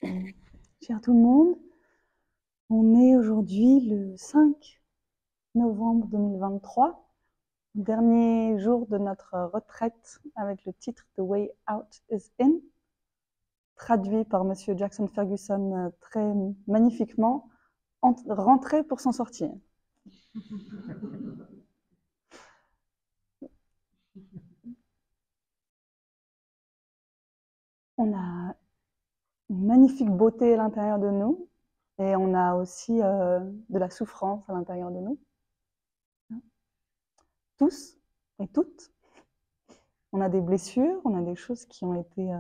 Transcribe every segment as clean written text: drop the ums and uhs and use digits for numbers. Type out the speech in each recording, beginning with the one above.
Cher tout le monde, on est aujourd'hui le 5 novembre 2023, dernier jour de notre retraite avec le titre The Way Out is In, traduit par Monsieur Jackson Ferguson très magnifiquement, rentrer pour s'en sortir. On a une magnifique beauté à l'intérieur de nous et on a aussi de la souffrance à l'intérieur de nous. Tous et toutes. On a des blessures, on a des choses qui ont été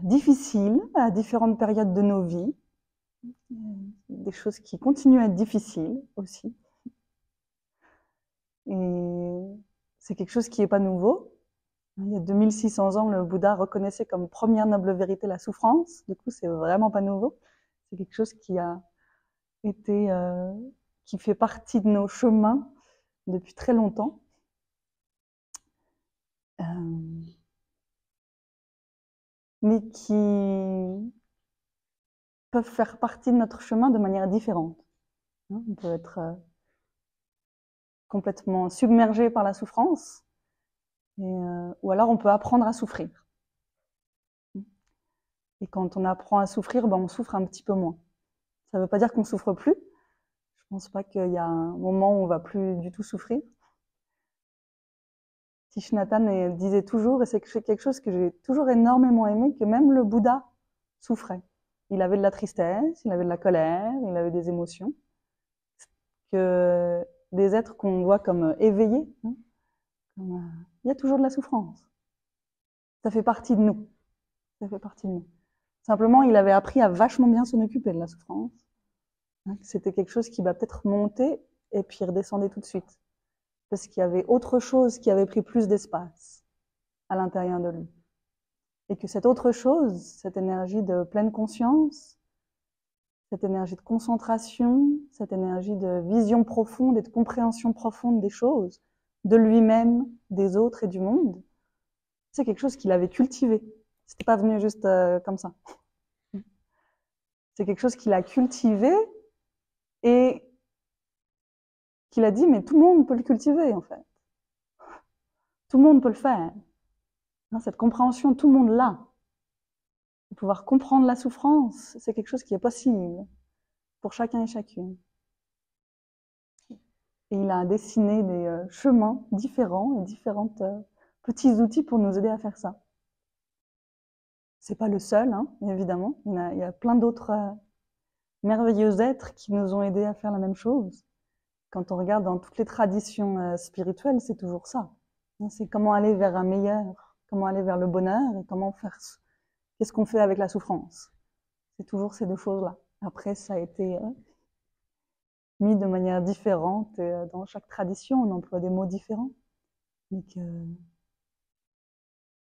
difficiles à différentes périodes de nos vies, des choses qui continuent à être difficiles aussi. Et c'est quelque chose qui n'est pas nouveau. Il y a 2600 ans, le Bouddha reconnaissait comme première noble vérité la souffrance. Du coup, c'est vraiment pas nouveau. C'est quelque chose qui a été, qui fait partie de nos chemins depuis très longtemps. Mais qui peuvent faire partie de notre chemin de manière différente. On peut être complètement submergé par la souffrance, ou alors on peut apprendre à souffrir. Et quand on apprend à souffrir, on souffre un petit peu moins. Ça ne veut pas dire qu'on ne souffre plus. Je ne pense pas qu'il y a un moment où on ne va plus du tout souffrir. Thich Nhat Hanh disait toujours, et c'est quelque chose que j'ai toujours énormément aimé, que même le Bouddha souffrait. Il avait de la tristesse, il avait de la colère, il avait des émotions. Que des êtres qu'on voit comme éveillés, il y a toujours de la souffrance. Ça fait partie de nous. Ça fait partie de nous. Simplement, il avait appris à vachement bien s'en occuper de la souffrance. C'était quelque chose qui va peut-être monter et puis redescendait tout de suite. Parce qu'il y avait autre chose qui avait pris plus d'espace à l'intérieur de lui. Et que cette autre chose, cette énergie de pleine conscience, cette énergie de concentration, cette énergie de vision profonde et de compréhension profonde des choses, de lui-même, des autres et du monde, c'est quelque chose qu'il avait cultivé. C'était pas venu juste comme ça. C'est quelque chose qu'il a cultivé et qu'il a dit, mais tout le monde peut le cultiver, en fait. Tout le monde peut le faire. Cette compréhension, tout le monde l'a. De pouvoir comprendre la souffrance, c'est quelque chose qui est possible pour chacun et chacune. Et il a dessiné des chemins différents et différents petits outils pour nous aider à faire ça. C'est pas le seul, évidemment. Il y a plein d'autres merveilleux êtres qui nous ont aidés à faire la même chose. Quand on regarde dans toutes les traditions spirituelles, c'est toujours ça. C'est comment aller vers un meilleur, comment aller vers le bonheur et comment faire. Qu'est-ce qu'on fait avec la souffrance? C'est toujours ces deux choses-là. Après, ça a été mis de manière différente et dans chaque tradition, on emploie des mots différents. Mais que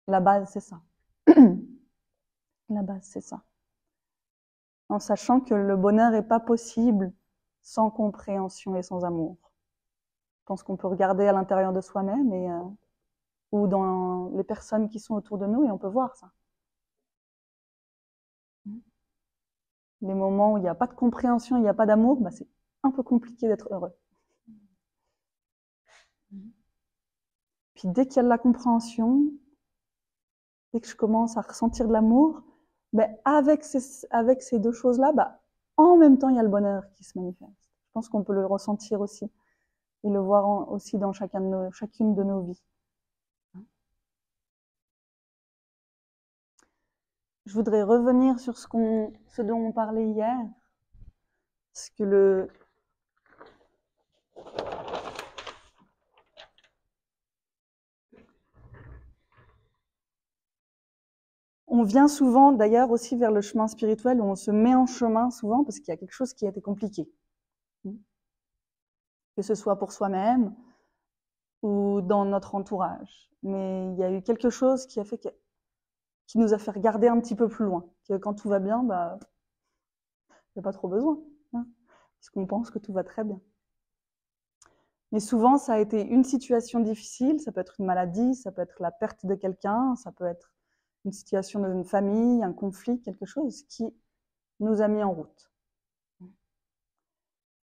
la base, c'est ça. La base, c'est ça. En sachant que le bonheur n'est pas possible sans compréhension et sans amour. Je pense qu'on peut regarder à l'intérieur de soi-même et ou dans les personnes qui sont autour de nous et on peut voir ça. Les moments où il n'y a pas de compréhension, il n'y a pas d'amour, c'est un peu compliqué d'être heureux. Puis dès qu'il y a de la compréhension, dès que je commence à ressentir de l'amour, avec ces deux choses-là, en même temps, il y a le bonheur qui se manifeste. Je pense qu'on peut le ressentir aussi et le voir aussi dans chacune de nos vies. Je voudrais revenir sur ce dont on parlait hier, parce que on vient souvent d'ailleurs aussi vers le chemin spirituel où on se met en chemin souvent parce qu'il y a quelque chose qui a été compliqué. Que ce soit pour soi-même ou dans notre entourage. Mais il y a eu quelque chose qui nous a fait regarder un petit peu plus loin. Que quand tout va bien, il n'y a pas trop besoin. Puisqu'on pense que tout va très bien. Mais souvent, ça a été une situation difficile, ça peut être une maladie, ça peut être la perte de quelqu'un, ça peut être une situation dans une famille, un conflit, quelque chose qui nous a mis en route.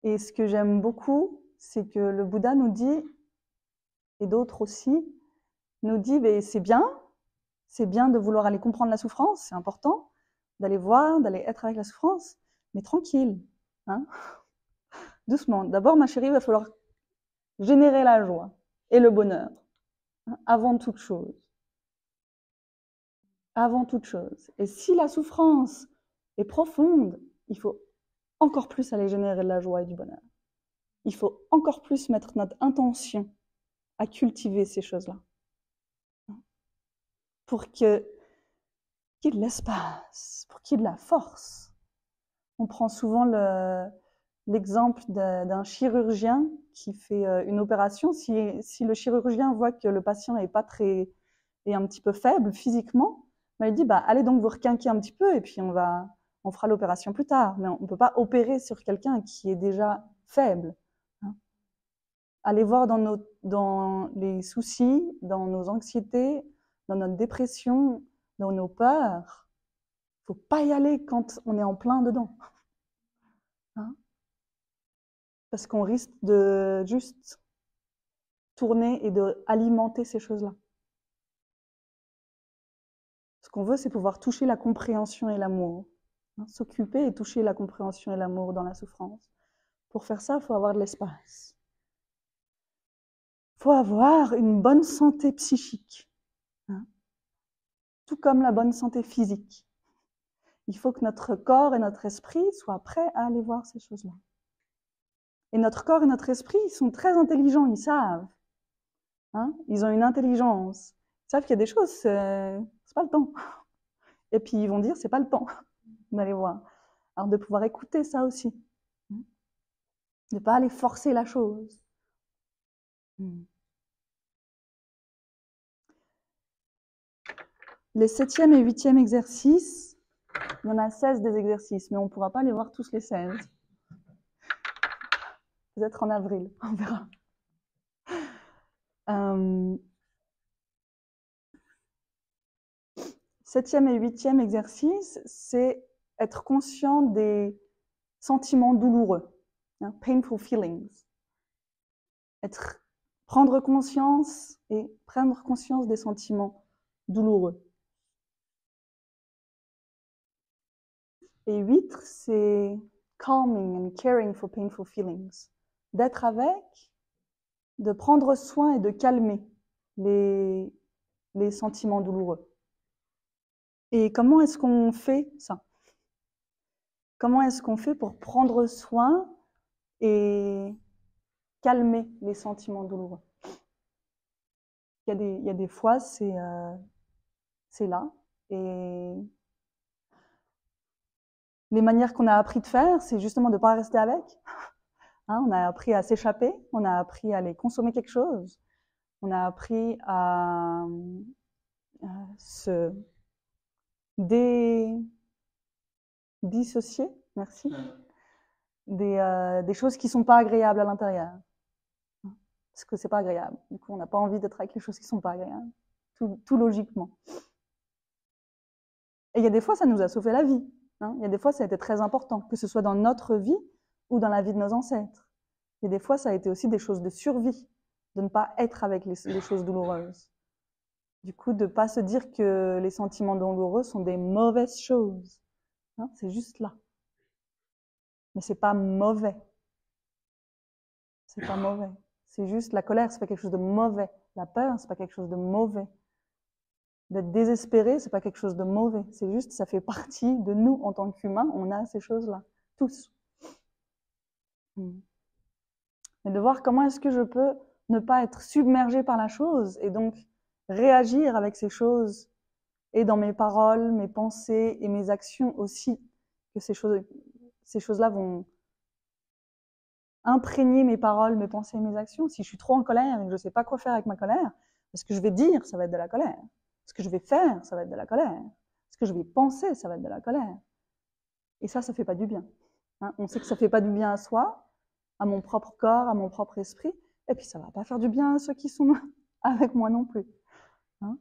Et ce que j'aime beaucoup, c'est que le Bouddha nous dit, et d'autres aussi, nous dit, c'est bien de vouloir aller comprendre la souffrance, c'est important, d'aller voir, d'aller être avec la souffrance, mais tranquille, hein, doucement. D'abord, ma chérie, il va falloir générer la joie et le bonheur, hein, avant toute chose. Avant toute chose. Et si la souffrance est profonde, il faut encore plus aller générer de la joie et du bonheur. Il faut encore plus mettre notre intention à cultiver ces choses-là. Pour qu'il y ait de l'espace, pour qu'il y ait de la force. On prend souvent l'exemple d'un chirurgien qui fait une opération. Si le chirurgien voit que le patient est un petit peu faible physiquement, il dit, allez donc vous requinquer un petit peu et puis on fera l'opération plus tard. Mais on ne peut pas opérer sur quelqu'un qui est déjà faible. Hein. Allez voir dans les soucis, dans nos anxiétés, dans notre dépression, dans nos peurs. Faut pas y aller quand on est en plein dedans. Hein. Parce qu'on risque de juste tourner et de alimenter ces choses-là. Ce qu'on veut, c'est pouvoir toucher la compréhension et l'amour. Hein, s'occuper et toucher la compréhension et l'amour dans la souffrance. Pour faire ça, il faut avoir de l'espace. Il faut avoir une bonne santé psychique. Hein, tout comme la bonne santé physique. Il faut que notre corps et notre esprit soient prêts à aller voir ces choses-là. Et notre corps et notre esprit, ils sont très intelligents, ils savent. Hein, ils ont une intelligence. Ils savent qu'il y a des choses, c'est pas le temps. Et puis ils vont dire, c'est pas le temps d'aller voir. Alors de pouvoir écouter ça aussi. De ne pas aller forcer la chose. Les 7e et 8e exercices, il y en a 16 des exercices, mais on ne pourra pas les voir tous les 16. Peut-être en avril, on verra. 7e et 8e exercice, c'est être conscient des sentiments douloureux, hein, painful feelings. Prendre conscience des sentiments douloureux. Et 8, c'est calming and caring for painful feelings. D'être avec, de prendre soin et de calmer les sentiments douloureux. Et comment est-ce qu'on fait ça? Comment est-ce qu'on fait pour prendre soin et calmer les sentiments douloureux? Il y a des fois, c'est là. Et les manières qu'on a appris de faire, c'est justement de ne pas rester avec. Hein, on a appris à s'échapper, on a appris à aller consommer quelque chose, on a appris à se dissocier, merci, des choses qui sont pas agréables à l'intérieur. Parce que c'est pas agréable. Du coup, on n'a pas envie d'être avec les choses qui sont pas agréables. Tout logiquement. Et il y a des fois, ça nous a sauvé la vie. Hein. Il y a des fois, ça a été très important, que ce soit dans notre vie ou dans la vie de nos ancêtres. Et des fois, ça a été aussi des choses de survie, de ne pas être avec les choses douloureuses. Du coup, de ne pas se dire que les sentiments douloureux sont des mauvaises choses. Hein, c'est juste là. Mais c'est pas mauvais. C'est pas mauvais. C'est juste la colère, c'est pas quelque chose de mauvais. La peur, c'est pas quelque chose de mauvais. D'être désespéré, c'est pas quelque chose de mauvais. C'est juste, ça fait partie de nous en tant qu'humains. On a ces choses-là, tous. Mais de voir comment est-ce que je peux ne pas être submergé par la chose et donc réagir avec ces choses et dans mes paroles, mes pensées et mes actions aussi, que ces choses-là vont imprégner mes paroles, mes pensées et mes actions. Si je suis trop en colère et que je ne sais pas quoi faire avec ma colère, ce que je vais dire, ça va être de la colère. Ce que je vais faire, ça va être de la colère. Ce que je vais penser, ça va être de la colère. Et ça fait pas du bien. Hein, on sait que ça fait pas du bien à soi, à mon propre corps, à mon propre esprit, et puis ça va pas faire du bien à ceux qui sont avec moi non plus. Hein.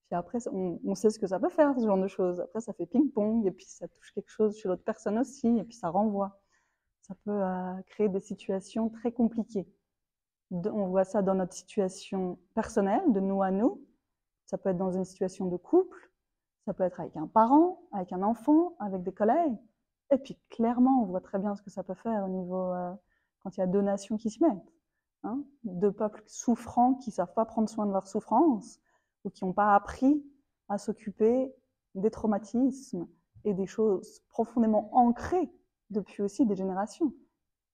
Puis après, on sait ce que ça peut faire, ce genre de choses. Après, ça fait ping-pong, et puis ça touche quelque chose chez l'autre personne aussi, et puis ça renvoie. Ça peut créer des situations très compliquées. On voit ça dans notre situation personnelle, de nous à nous. Ça peut être dans une situation de couple. Ça peut être avec un parent, avec un enfant, avec des collègues. Et puis, clairement, on voit très bien ce que ça peut faire au niveau, quand il y a deux nations qui se mettent. Hein, deux peuples souffrants qui ne savent pas prendre soin de leur souffrance, ou qui n'ont pas appris à s'occuper des traumatismes et des choses profondément ancrées depuis aussi des générations.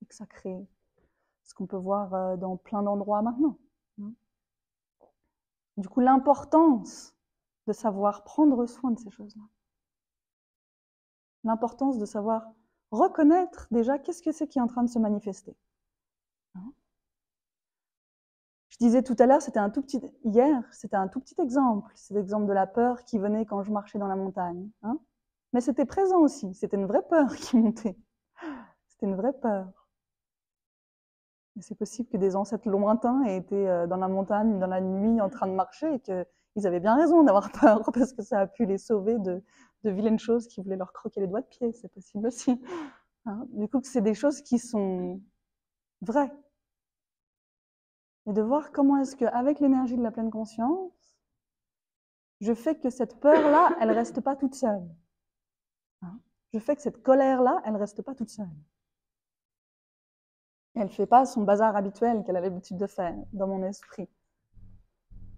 Et que ça crée ce qu'on peut voir dans plein d'endroits maintenant. Du coup, l'importance de savoir prendre soin de ces choses-là. L'importance de savoir reconnaître déjà qu'est-ce que c'est qui est en train de se manifester. Je disais tout à l'heure, hier, c'était un tout petit exemple. C'est l'exemple de la peur qui venait quand je marchais dans la montagne. Hein, mais c'était présent aussi. C'était une vraie peur qui montait. C'était une vraie peur. Et c'est possible que des ancêtres lointains aient été dans la montagne, dans la nuit, en train de marcher, et qu'ils avaient bien raison d'avoir peur, parce que ça a pu les sauver de vilaines choses qui voulaient leur croquer les doigts de pied. C'est possible aussi. Hein, du coup, c'est des choses qui sont vraies. Et de voir comment est-ce qu'avec l'énergie de la pleine conscience, je fais que cette peur-là, elle reste pas toute seule. Hein, je fais que cette colère-là, elle reste pas toute seule. Elle fait pas son bazar habituel qu'elle a l'habitude de faire dans mon esprit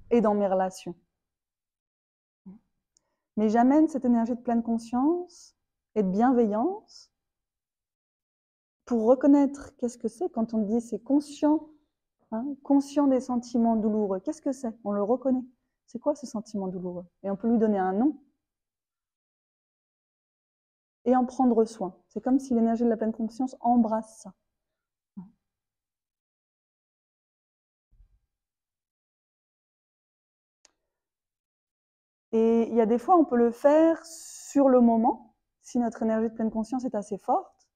et dans mes relations. Mais j'amène cette énergie de pleine conscience et de bienveillance pour reconnaître qu'est-ce que c'est quand on dit c'est conscient, hein, conscient des sentiments douloureux. Qu'est-ce que c'est? On le reconnaît. C'est quoi ce sentiment douloureux? Et on peut lui donner un nom et en prendre soin. C'est comme si l'énergie de la pleine conscience embrasse ça. Et il y a des fois, on peut le faire sur le moment, si notre énergie de pleine conscience est assez forte.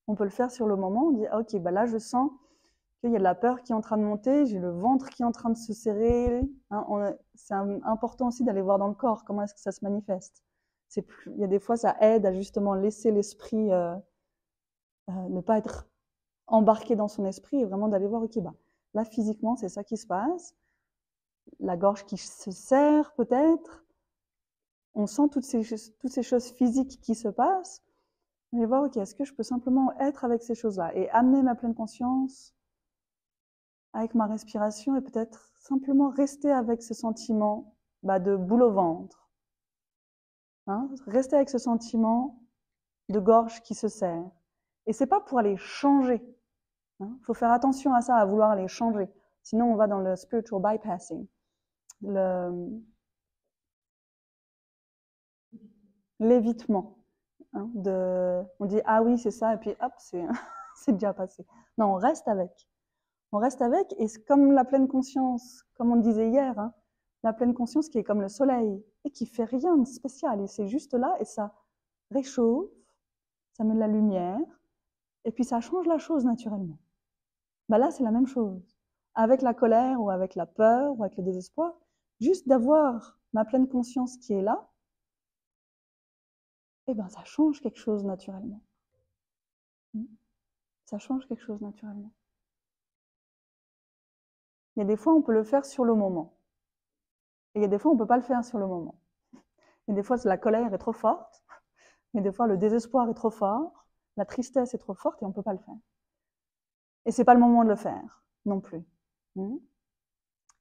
On peut le faire sur le moment, on dit ah, ok, bah là je sens qu'il y a de la peur qui est en train de monter, j'ai le ventre qui est en train de se serrer. Hein, c'est important aussi d'aller voir dans le corps comment est-ce que ça se manifeste. Il y a des fois, ça aide à justement laisser l'esprit ne pas être embarqué dans son esprit et vraiment d'aller voir, ok, bah là physiquement c'est ça qui se passe, la gorge qui se serre peut-être. On sent toutes ces choses physiques qui se passent. Et voir, ok, est-ce que je peux simplement être avec ces choses-là et amener ma pleine conscience avec ma respiration et peut-être simplement rester avec ce sentiment de boule au ventre. Hein, rester avec ce sentiment de gorge qui se serre. Et c'est pas pour aller changer. Hein, faut faire attention à ça, à vouloir aller changer. Sinon, on va dans le spiritual bypassing. L'évitement. Hein, on dit ah oui c'est ça et puis hop c'est déjà passé. Non, on reste avec. On reste avec et c'est comme la pleine conscience, comme on disait hier, hein, la pleine conscience qui est comme le soleil et qui fait rien de spécial et c'est juste là et ça réchauffe, ça met de la lumière et puis ça change la chose naturellement. Bah là c'est la même chose. Avec la colère ou avec la peur ou avec le désespoir, juste d'avoir ma pleine conscience qui est là, eh ben ça change quelque chose naturellement. Ça change quelque chose naturellement. Il y a des fois, on peut le faire sur le moment. Et il y a des fois, on ne peut pas le faire sur le moment. Et des fois, la colère est trop forte. Et des fois, le désespoir est trop fort. La tristesse est trop forte et on ne peut pas le faire. Et ce n'est pas le moment de le faire non plus.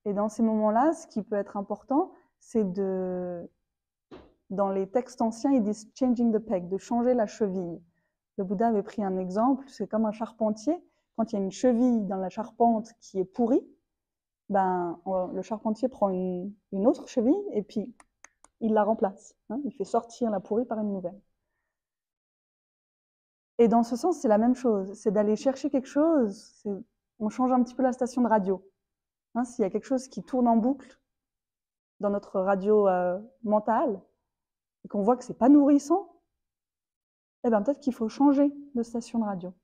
Et dans ces moments-là, ce qui peut être important, c'est dans les textes anciens, ils disent « changing the peg », de changer la cheville. Le Bouddha avait pris un exemple, c'est comme un charpentier. Quand il y a une cheville dans la charpente qui est pourrie, le charpentier prend une autre cheville et puis il la remplace. Hein, il fait sortir la pourrie par une nouvelle. Et dans ce sens, c'est la même chose. C'est d'aller chercher quelque chose. On change un petit peu la station de radio. Hein, s'il y a quelque chose qui tourne en boucle dans notre radio mentale et qu'on voit que c'est pas nourrissant, eh ben peut-être qu'il faut changer de station de radio.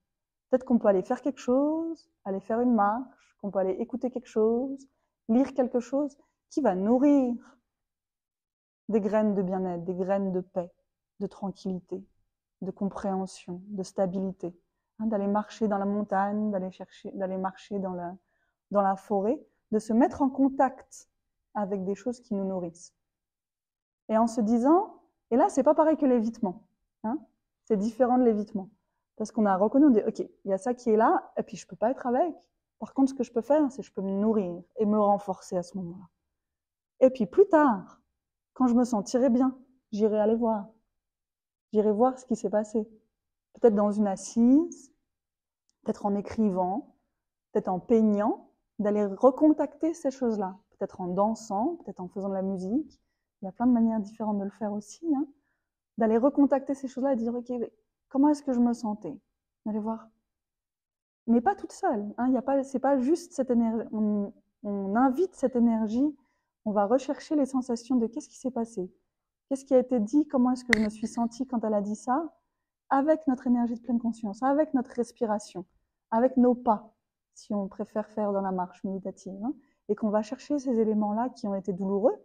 Peut-être qu'on peut aller faire quelque chose, aller faire une marche, qu'on peut aller écouter quelque chose, lire quelque chose qui va nourrir des graines de bien-être, des graines de paix, de tranquillité, de compréhension, de stabilité. Hein, d'aller marcher dans la montagne, d'aller marcher dans la forêt, de se mettre en contact avec des choses qui nous nourrissent. Et en se disant, et là, c'est pas pareil que l'évitement. Hein, c'est différent de l'évitement. Parce qu'on a reconnu, on dit, ok, il y a ça qui est là, et puis je peux pas être avec. Par contre, ce que je peux faire, c'est que je peux me nourrir et me renforcer à ce moment-là. Et puis plus tard, quand je me sentirai bien, j'irai aller voir. J'irai voir ce qui s'est passé. Peut-être dans une assise, peut-être en écrivant, peut-être en peignant, d'aller recontacter ces choses-là. Peut-être en dansant, peut-être en faisant de la musique. Il y a plein de manières différentes de le faire aussi. Hein. D'aller recontacter ces choses-là et dire, ok, comment est-ce que je me sentais? D'aller voir. Mais pas toute seule. Hein. C'est pas juste cette énergie. On invite cette énergie. On va rechercher les sensations de qu'est-ce qui s'est passé. Qu'est-ce qui a été dit? Comment est-ce que je me suis sentie quand elle a dit ça? Avec notre énergie de pleine conscience, avec notre respiration, avec nos pas, si on préfère faire dans la marche méditative. Hein, et qu'on va chercher ces éléments-là qui ont été douloureux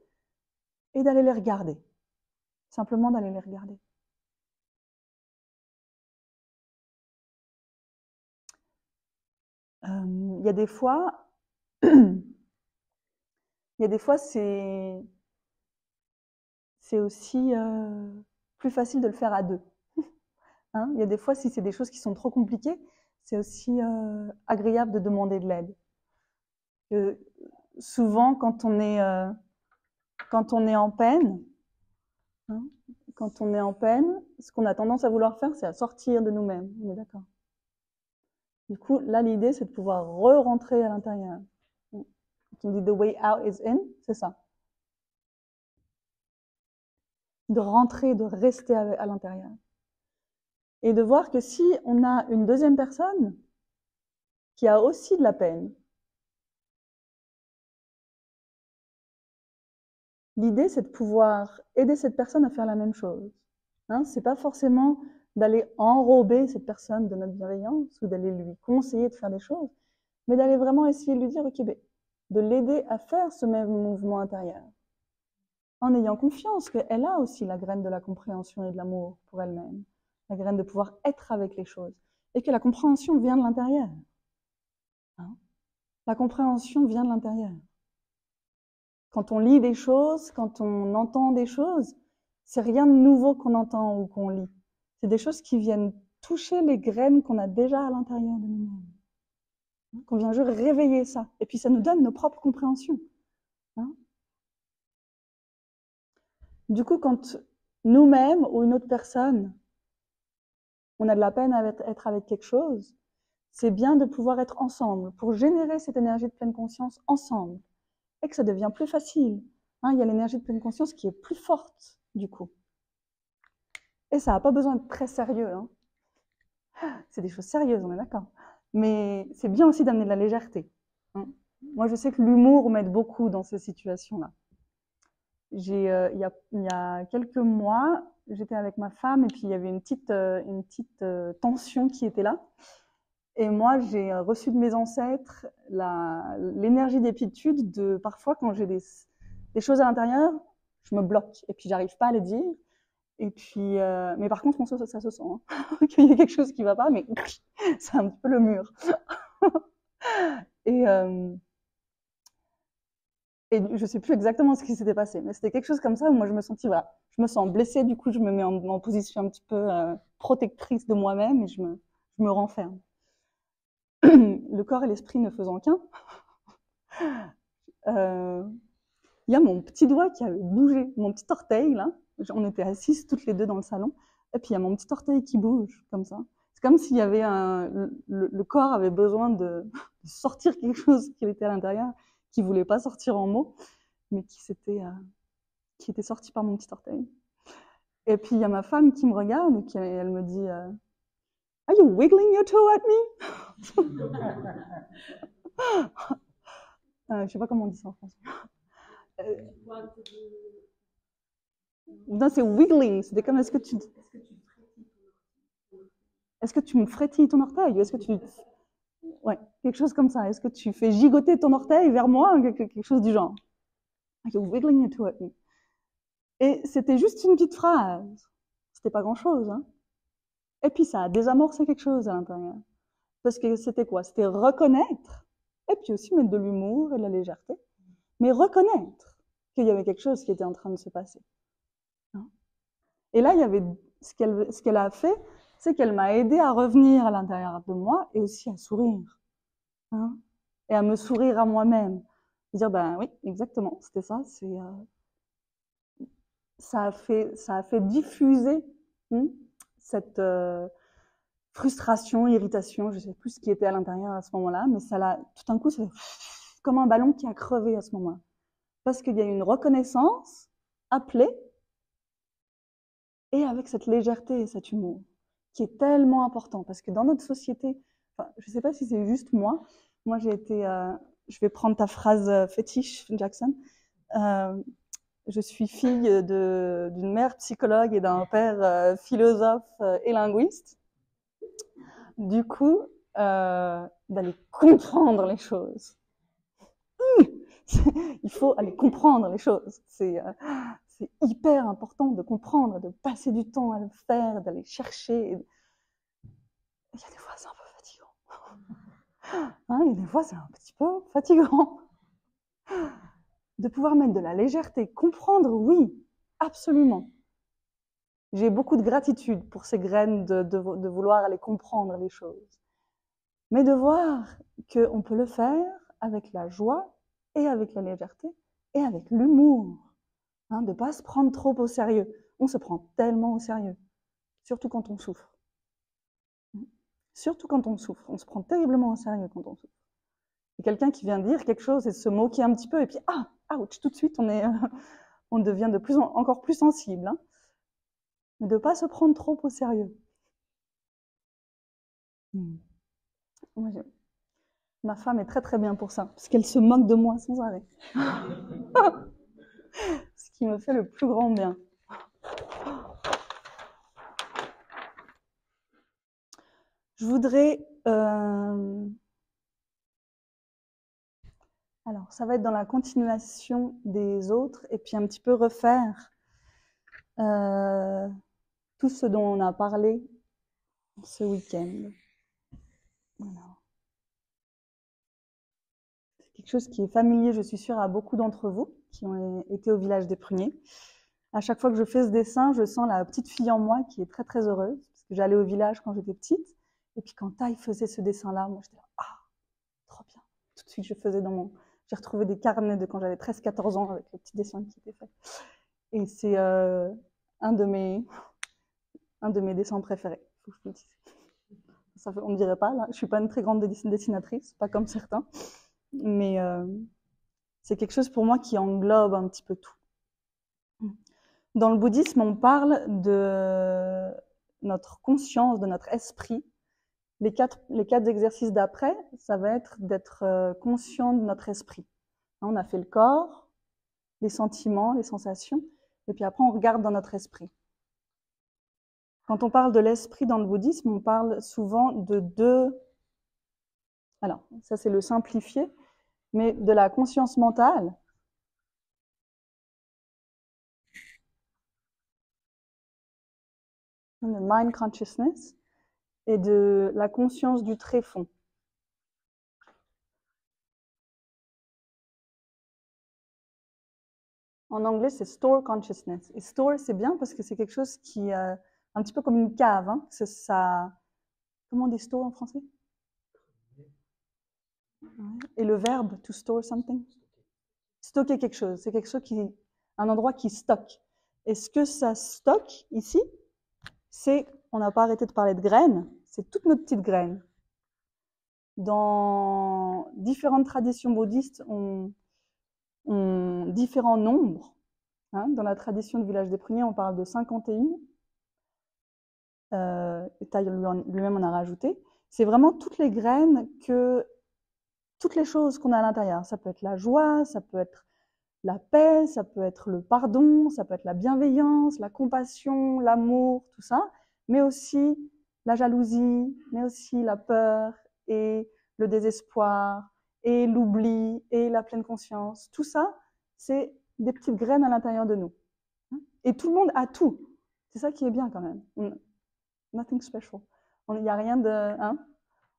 et d'aller les regarder. Simplement d'aller les regarder. Il y a des fois, c'est aussi plus facile de le faire à deux. Hein, il y a des fois, si c'est des choses qui sont trop compliquées, c'est aussi agréable de demander de l'aide. Souvent, quand on est en peine, hein, ce qu'on a tendance à vouloir faire, c'est à sortir de nous-mêmes. On est d'accord? Du coup, là, l'idée, c'est de pouvoir re-rentrer à l'intérieur. Qui me dit « the way out is in », c'est ça. De rentrer, de rester à l'intérieur. Et de voir que si on a une deuxième personne qui a aussi de la peine, l'idée, c'est de pouvoir aider cette personne à faire la même chose. Hein, c'est pas forcément d'aller enrober cette personne de notre bienveillance ou d'aller lui conseiller de faire des choses, mais d'aller vraiment essayer de lui dire, ok, de l'aider à faire ce même mouvement intérieur, en ayant confiance qu'elle a aussi la graine de la compréhension et de l'amour pour elle-même, la graine de pouvoir être avec les choses, et que la compréhension vient de l'intérieur. Hein, la compréhension vient de l'intérieur. Quand on lit des choses, quand on entend des choses, c'est rien de nouveau qu'on entend ou qu'on lit. C'est des choses qui viennent toucher les graines qu'on a déjà à l'intérieur de nous-mêmes. Qu'on vient juste réveiller ça. Et puis ça nous donne nos propres compréhensions. Hein, du coup, quand nous-mêmes ou une autre personne, on a de la peine à être avec quelque chose, c'est bien de pouvoir être ensemble pour générer cette énergie de pleine conscience ensemble. Et que ça devient plus facile. Hein, il y a l'énergie de pleine conscience qui est plus forte, du coup. Et ça n'a pas besoin d'être très sérieux. Hein. C'est des choses sérieuses, on est d'accord. Mais c'est bien aussi d'amener de la légèreté. Hein. Moi, je sais que l'humour m'aide beaucoup dans ces situations-là. Il y a quelques mois, j'étais avec ma femme et puis il y avait une petite tension qui était là. Et moi, j'ai reçu de mes ancêtres l'énergie d'épitude de parfois quand j'ai des choses à l'intérieur, je me bloque et puis j'arrive pas à les dire. Et puis, mais par contre, ça se sent hein, qu'il y a quelque chose qui va pas, mais c'est un petit peu le mur. Et je sais plus exactement ce qui s'était passé, mais c'était quelque chose comme ça où moi je me sentis, voilà, je me sens blessée, du coup je me mets en position un petit peu protectrice de moi-même et je me renferme. Le corps et l'esprit ne faisant qu'un, il y a mon petit doigt qui avait bougé, mon petit orteil là, on était assises toutes les deux dans le salon, et puis il y a mon petit orteil qui bouge comme ça. C'est comme s'il y avait le corps avait besoin de sortir quelque chose qui était à l'intérieur, qui voulait pas sortir en mots, mais qui était sorti par mon petit orteil. Et puis il y a ma femme qui me regarde et elle me dit Are you wiggling your toe at me? Je sais pas comment on dit ça en français. Non, c'est wiggling. C'était comme est-ce que tu me frétilles ton orteil? Est-ce que tu ouais, quelque chose comme ça. Est-ce que tu fais gigoter ton orteil vers moi? Quelque chose du genre. Are you wiggling your toe at me? Et c'était juste une petite phrase. C'était pas grand-chose, hein. Et puis ça a désamorcé quelque chose à l'intérieur. Parce que c'était quoi? C'était reconnaître, et puis aussi mettre de l'humour et de la légèreté, mais reconnaître qu'il y avait quelque chose qui était en train de se passer. Hein. Et là, il y avait ce qu'elle a fait, c'est qu'elle m'a aidé à revenir à l'intérieur de moi et aussi à sourire. Hein, et à me sourire à moi-même. Dire, ben oui, exactement, c'était ça. Ça a fait diffuser cette frustration, irritation, je sais plus ce qui était à l'intérieur à ce moment-là, mais ça l'a, tout d'un coup, c'est comme un ballon qui a crevé à ce moment-là. Parce qu'il y a une reconnaissance appelée, et avec cette légèreté et cet humour, qui est tellement important. Parce que dans notre société, enfin, je sais pas si c'est juste moi j'ai été, je vais prendre ta phrase fétiche, Jackson, je suis fille d'une mère psychologue et d'un père philosophe et linguiste. Du coup, d'aller comprendre les choses. Il faut aller comprendre les choses. C'est hyper important de comprendre, de passer du temps à le faire, d'aller chercher. Il y a des fois, c'est un peu fatigant. Hein, il y a des fois, c'est un petit peu fatigant. De pouvoir mettre de la légèreté, comprendre, oui, absolument. J'ai beaucoup de gratitude pour ces graines de vouloir aller comprendre les choses. Mais de voir qu'on peut le faire avec la joie et avec la légèreté et avec l'humour. Hein, de ne pas se prendre trop au sérieux. On se prend tellement au sérieux, surtout quand on souffre. Surtout quand on souffre. On se prend terriblement au sérieux quand on souffre. Et quelqu'un qui vient dire quelque chose et se moquer un petit peu, et puis, ah, ouch, tout de suite, on devient encore plus sensible. Hein. Mais de ne pas se prendre trop au sérieux. Moi, ma femme est très très bien pour ça, parce qu'elle se moque de moi sans arrêt. Ce qui me fait le plus grand bien. Je voudrais... Alors, ça va être dans la continuation des autres, et puis un petit peu refaire tout ce dont on a parlé ce week-end. Voilà. C'est quelque chose qui est familier, je suis sûre, à beaucoup d'entre vous qui ont été au village des Pruniers. À chaque fois que je fais ce dessin, je sens la petite fille en moi qui est très très heureuse, parce que j'allais au village quand j'étais petite, et puis quand Taï faisait ce dessin-là, moi j'étais là, ah, trop bien. Tout de suite, j'ai retrouvé des carnets de quand j'avais 13-14 ans avec les petits dessins qui étaient faits. Et c'est un de mes dessins préférés, faut que je le dise. On ne dirait pas, là, je suis pas une très grande dessinatrice, pas comme certains, mais c'est quelque chose pour moi qui englobe un petit peu tout. Dans le bouddhisme, on parle de notre conscience, de notre esprit. Les quatre exercices d'après, ça va être d'être conscient de notre esprit. On a fait le corps, les sentiments, les sensations, et puis après on regarde dans notre esprit. Quand on parle de l'esprit dans le bouddhisme, on parle souvent de deux... Alors, ça c'est le simplifié, mais de la conscience mentale, le mind consciousness, et de la conscience du tréfonds. En anglais, c'est store consciousness. Et store, c'est bien parce que c'est quelque chose qui est un petit peu comme une cave. Hein. Ça... Comment on dit store en français? Et le verbe to store something? Stocker quelque chose. C'est quelque chose un endroit qui stocke. Et ce que ça stocke ici, c'est, on n'a pas arrêté de parler de graines, c'est toutes nos petites graines. Dans différentes traditions bouddhistes, on différents nombres. Hein. Dans la tradition du village des Pruniers, on parle de 51. Taï lui-même en a rajouté. C'est vraiment toutes les graines toutes les choses qu'on a à l'intérieur. Ça peut être la joie, ça peut être la paix, ça peut être le pardon, ça peut être la bienveillance, la compassion, l'amour, tout ça, mais aussi la jalousie, mais aussi la peur et le désespoir et l'oubli et la pleine conscience. Tout ça, c'est des petites graines à l'intérieur de nous. Et tout le monde a tout. C'est ça qui est bien quand même. Nothing special. Il n'y a rien de... Hein,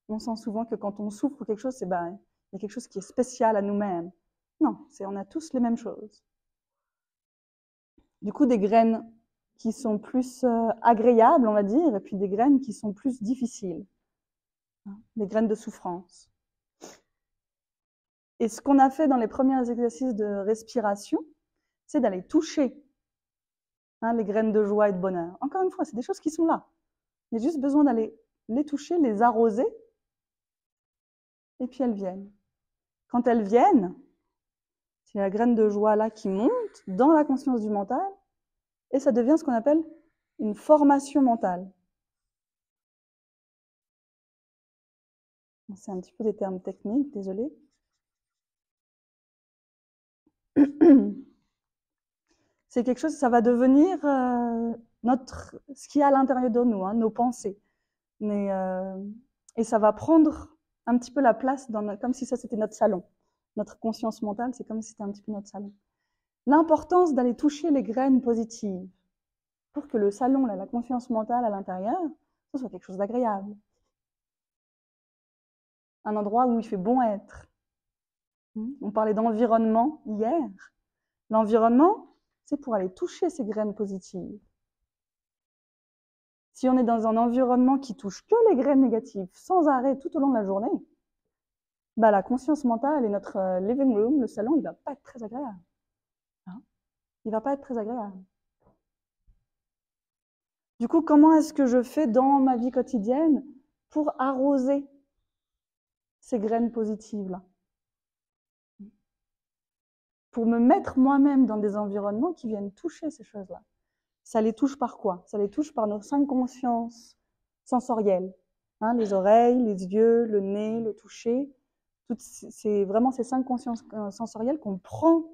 on sent souvent que quand on souffre quelque chose, il y a quelque chose qui est spécial à nous-mêmes. Non, on a tous les mêmes choses. Du coup, des graines qui sont plus agréables, on va dire, et puis des graines qui sont plus difficiles. Hein, des graines de souffrance. Et ce qu'on a fait dans les premiers exercices de respiration, c'est d'aller toucher les graines de joie et de bonheur. Encore une fois, c'est des choses qui sont là. Il y a juste besoin d'aller les toucher, les arroser, et puis elles viennent. Quand elles viennent, c'est la graine de joie là qui monte dans la conscience du mental, et ça devient ce qu'on appelle une formation mentale. C'est un petit peu des termes techniques, désolé. C'est quelque chose, ça va devenir ce qui est à l'intérieur de nous, nos pensées. Et ça va prendre un petit peu la place, comme si ça c'était notre salon. Notre conscience mentale, c'est comme si c'était un petit peu notre salon. L'importance d'aller toucher les graines positives pour que le salon, la conscience mentale à l'intérieur, ce soit quelque chose d'agréable. Un endroit où il fait bon être. On parlait d'environnement hier. L'environnement, c'est pour aller toucher ces graines positives. Si on est dans un environnement qui touche que les graines négatives, sans arrêt tout au long de la journée, la conscience mentale et notre living room, le salon, il va pas être très agréable. Il va pas être très agréable. Du coup, comment est-ce que je fais dans ma vie quotidienne pour arroser ces graines positives-là? Pour me mettre moi-même dans des environnements qui viennent toucher ces choses-là. Ça les touche par quoi? Ça les touche par nos 5 consciences sensorielles. Les oreilles, les yeux, le nez, le toucher. C'est vraiment ces 5 consciences sensorielles qu'on prend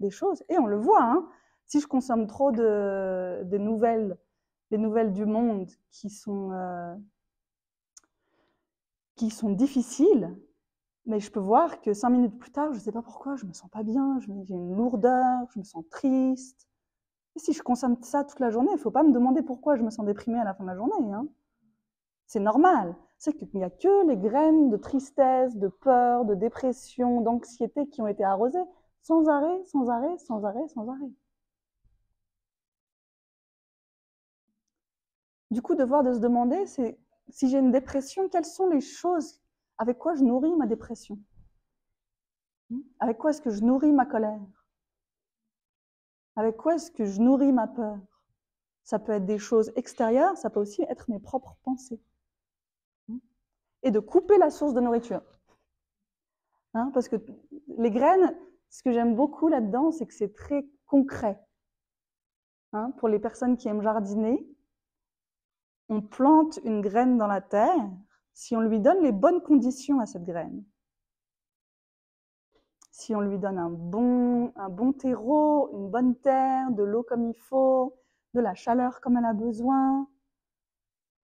des choses. Et on le voit, si je consomme trop des nouvelles, les nouvelles du monde qui sont difficiles, mais je peux voir que 5 minutes plus tard, je ne sais pas pourquoi, je me sens pas bien, j'ai une lourdeur, je me sens triste. Et si je consomme ça toute la journée, il ne faut pas me demander pourquoi je me sens déprimée à la fin de la journée. C'est normal. C'est qu'il n'y a que les graines de tristesse, de peur, de dépression, d'anxiété qui ont été arrosées sans arrêt, sans arrêt, sans arrêt, sans arrêt. Du coup, devoir de se demander, c'est si j'ai une dépression, quelles sont les choses avec quoi je nourris ma dépression? Avec quoi est-ce que je nourris ma colère? Avec quoi est-ce que je nourris ma peur? Ça peut être des choses extérieures, ça peut aussi être mes propres pensées. Et de couper la source de nourriture. Parce que les graines, ce que j'aime beaucoup là-dedans, c'est que c'est très concret. Pour les personnes qui aiment jardiner, on plante une graine dans la terre si on lui donne les bonnes conditions à cette graine. Si on lui donne un bon terreau, une bonne terre, de l'eau comme il faut, de la chaleur comme elle a besoin,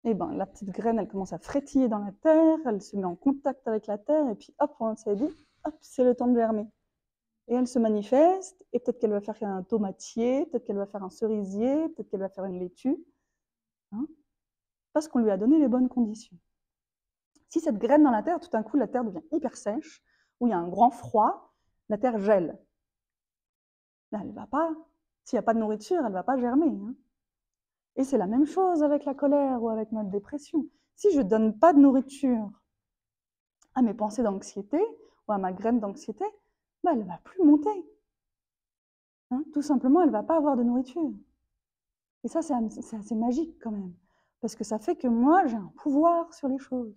la petite graine, elle commence à frétiller dans la terre, elle se met en contact avec la terre, et puis hop, on s'est dit, hop, c'est le temps de germer. Et elle se manifeste, et peut-être qu'elle va faire un tomatier, peut-être qu'elle va faire un cerisier, peut-être qu'elle va faire une laitue, parce qu'on lui a donné les bonnes conditions. Si cette graine dans la terre, tout d'un coup, la terre devient hyper sèche, où il y a un grand froid, la terre gèle. Là, elle va pas, s'il n'y a pas de nourriture, elle ne va pas germer. Et c'est la même chose avec la colère ou avec notre dépression. Si je ne donne pas de nourriture à mes pensées d'anxiété ou à ma graine d'anxiété, elle ne va plus monter. Tout simplement, elle ne va pas avoir de nourriture. Et ça, c'est assez magique quand même. Parce que ça fait que moi, j'ai un pouvoir sur les choses.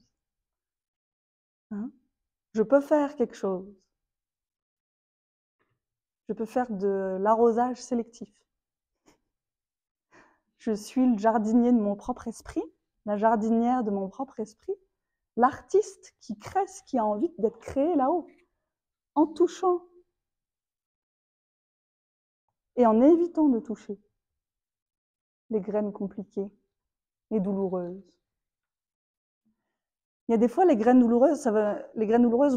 Je peux faire quelque chose. Je peux faire de l'arrosage sélectif. Je suis le jardinier de mon propre esprit, la jardinière de mon propre esprit, l'artiste qui crée ce qui a envie d'être créé là-haut, en touchant et en évitant de toucher les graines compliquées et douloureuses. Il y a des fois, les graines douloureuses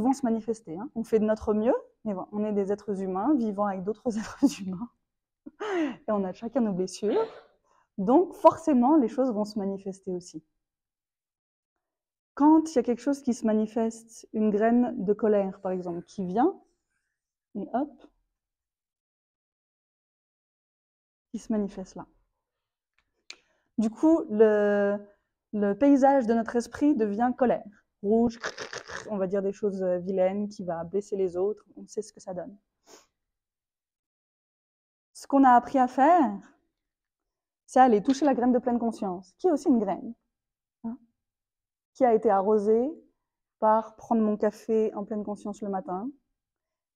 vont se manifester. On fait de notre mieux, mais bon, on est des êtres humains vivant avec d'autres êtres humains. Et on a chacun nos blessures. Donc, forcément, les choses vont se manifester aussi. Quand il y a quelque chose qui se manifeste, une graine de colère, par exemple, qui vient, et hop, qui se manifeste là. Du coup, le paysage de notre esprit devient colère. Rouge, on va dire des choses vilaines, qui va blesser les autres, on sait ce que ça donne. Ce qu'on a appris à faire, c'est aller toucher la graine de pleine conscience, qui est aussi une graine, hein, qui a été arrosée par prendre mon café en pleine conscience le matin,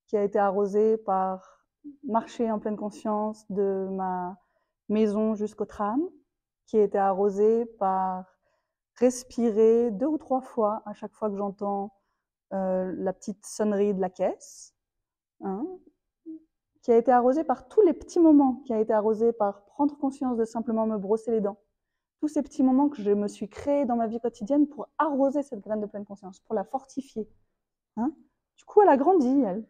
qui a été arrosée par marcher en pleine conscience de ma maison jusqu'au tram, qui a été arrosée par respirer 2 ou 3 fois à chaque fois que j'entends la petite sonnerie de la caisse, hein, qui a été arrosée par tous les petits moments, qui a été arrosée par prendre conscience de simplement me brosser les dents. Tous ces petits moments que je me suis créés dans ma vie quotidienne pour arroser cette graine de pleine conscience, pour la fortifier. Hein. Du coup, elle a grandi, elle.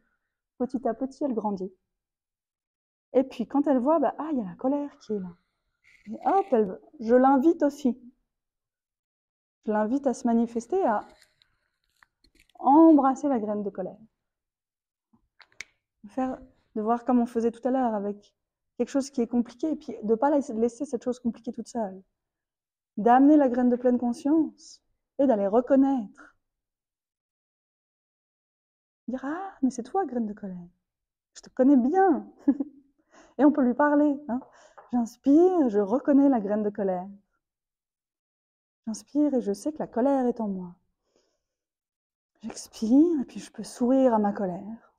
Petit à petit, elle grandit. Et puis, quand elle voit, bah, ah, il y a la colère qui est là. Et hop, je l'invite aussi. Je l'invite à se manifester, à embrasser la graine de colère. De voir comme on faisait tout à l'heure avec quelque chose qui est compliqué, et puis de ne pas laisser cette chose compliquée toute seule. D'amener la graine de pleine conscience et d'aller reconnaître. Dire, ah, mais c'est toi, graine de colère. Je te connais bien. Et on peut lui parler. Hein. J'inspire, je reconnais la graine de colère. J'inspire et je sais que la colère est en moi. J'expire et puis je peux sourire à ma colère.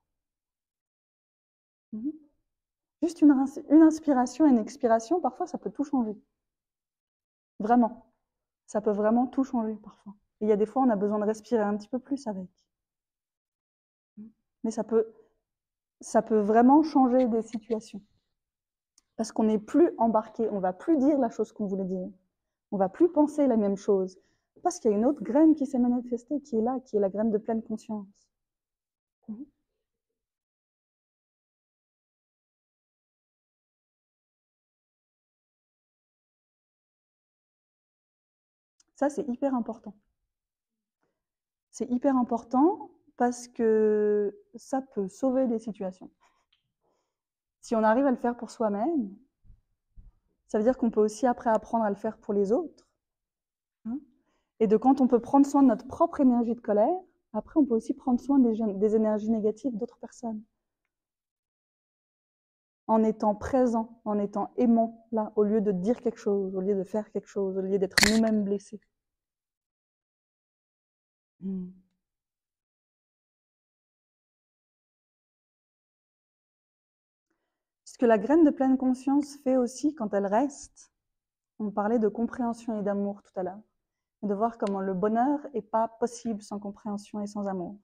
Juste une inspiration et une expiration, parfois ça peut tout changer. Vraiment. Ça peut vraiment tout changer parfois. Et il y a des fois, on a besoin de respirer un petit peu plus avec. Mais ça peut vraiment changer des situations. Parce qu'on n'est plus embarqué, on ne va plus dire la chose qu'on voulait dire. On ne va plus penser la même chose. Parce qu'il y a une autre graine qui s'est manifestée, qui est là, qui est la graine de pleine conscience. Ça, c'est hyper important. C'est hyper important parce que ça peut sauver des situations. Si on arrive à le faire pour soi-même, ça veut dire qu'on peut aussi après apprendre à le faire pour les autres. Hein. Et de quand on peut prendre soin de notre propre énergie de colère, après on peut aussi prendre soin des énergies négatives d'autres personnes. En étant présent, en étant aimant, là, au lieu de dire quelque chose, au lieu de faire quelque chose, au lieu d'être nous-mêmes blessés. Ce que la graine de pleine conscience fait aussi quand elle reste, on parlait de compréhension et d'amour tout à l'heure, et de voir comment le bonheur n'est pas possible sans compréhension et sans amour.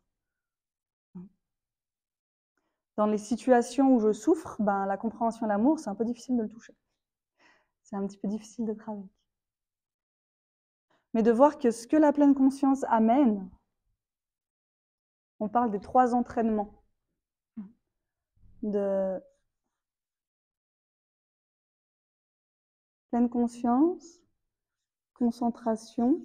Dans les situations où je souffre, ben, la compréhension et l'amour, c'est un peu difficile de le toucher. C'est un petit peu difficile d'être avec. Mais de voir que ce que la pleine conscience amène, on parle des 3 entraînements de pleine conscience, concentration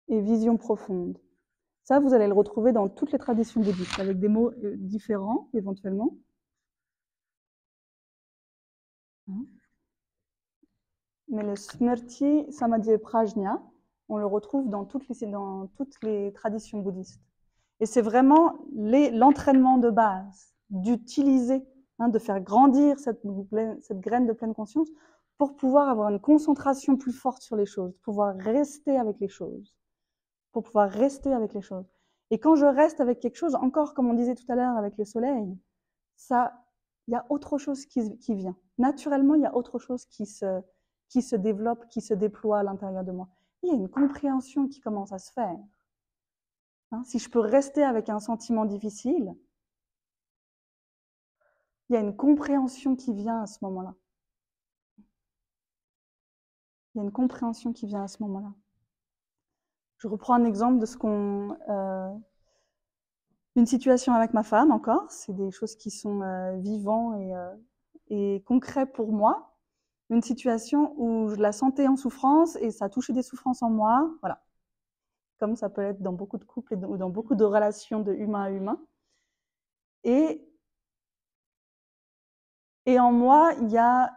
et vision profonde. Ça, vous allez le retrouver dans toutes les traditions bouddhistes, avec des mots différents, éventuellement. Mais le Smriti Samadhi Prajna, on le retrouve dans toutes les traditions bouddhistes. Et c'est vraiment l'entraînement de base, d'utiliser, de faire grandir cette graine de pleine conscience pour pouvoir avoir une concentration plus forte sur les choses, pouvoir rester avec les choses. Pour pouvoir rester avec les choses. Et quand je reste avec quelque chose, encore comme on disait tout à l'heure avec le soleil, ça, il y a autre chose qui vient. Naturellement, il y a autre chose qui se développe, qui se déploie à l'intérieur de moi. Il y a une compréhension qui commence à se faire. Hein, si je peux rester avec un sentiment difficile, il y a une compréhension qui vient à ce moment-là. Il y a une compréhension qui vient à ce moment-là. Je reprends un exemple de ce qu'on Une situation avec ma femme encore, c'est des choses qui sont vivants et concrets pour moi. Une situation où je la sentais en souffrance et ça touchait des souffrances en moi, voilà. Comme ça peut être dans beaucoup de couples ou dans beaucoup de relations de humain à humain. Et en moi, il y a,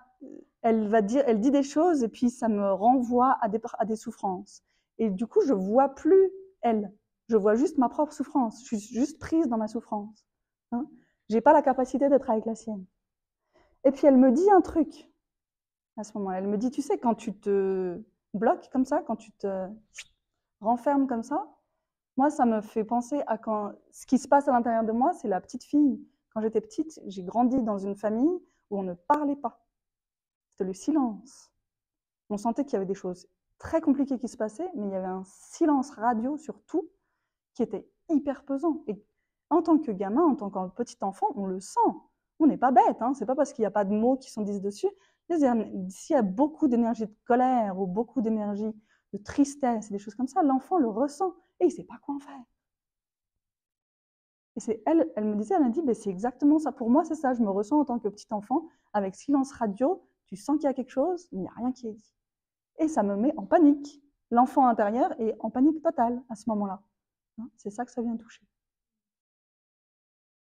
elle dit des choses et puis ça me renvoie à des souffrances. Et du coup, je vois plus elle. Je vois juste ma propre souffrance. Je suis juste prise dans ma souffrance. Hein. J'ai pas la capacité d'être avec la sienne. Et puis elle me dit un truc à ce moment-là. Elle me dit, tu sais, quand tu te bloques comme ça, quand tu te renfermes comme ça, moi, ça me fait penser à quand ce qui se passe à l'intérieur de moi, c'est la petite fille. Quand j'étais petite, j'ai grandi dans une famille où on ne parlait pas. C'était le silence. On sentait qu'il y avait des choses très compliquées qui se passaient, mais il y avait un silence radio sur tout qui était hyper pesant. Et en tant que gamin, en tant que petit enfant, on le sent. On n'est pas bête, hein. C'est pas parce qu'il n'y a pas de mots qui sont dits dessus. S'il y a beaucoup d'énergie de colère ou beaucoup d'énergie de tristesse et des choses comme ça, l'enfant le ressent et il ne sait pas quoi en faire. Et c'est elle me disait, elle a dit, c'est exactement ça. Pour moi, c'est ça. Je me ressens en tant que petit enfant, avec silence radio, tu sens qu'il y a quelque chose, mais il n'y a rien qui est dit. Et ça me met en panique. L'enfant intérieur est en panique totale à ce moment-là. C'est ça que ça vient toucher.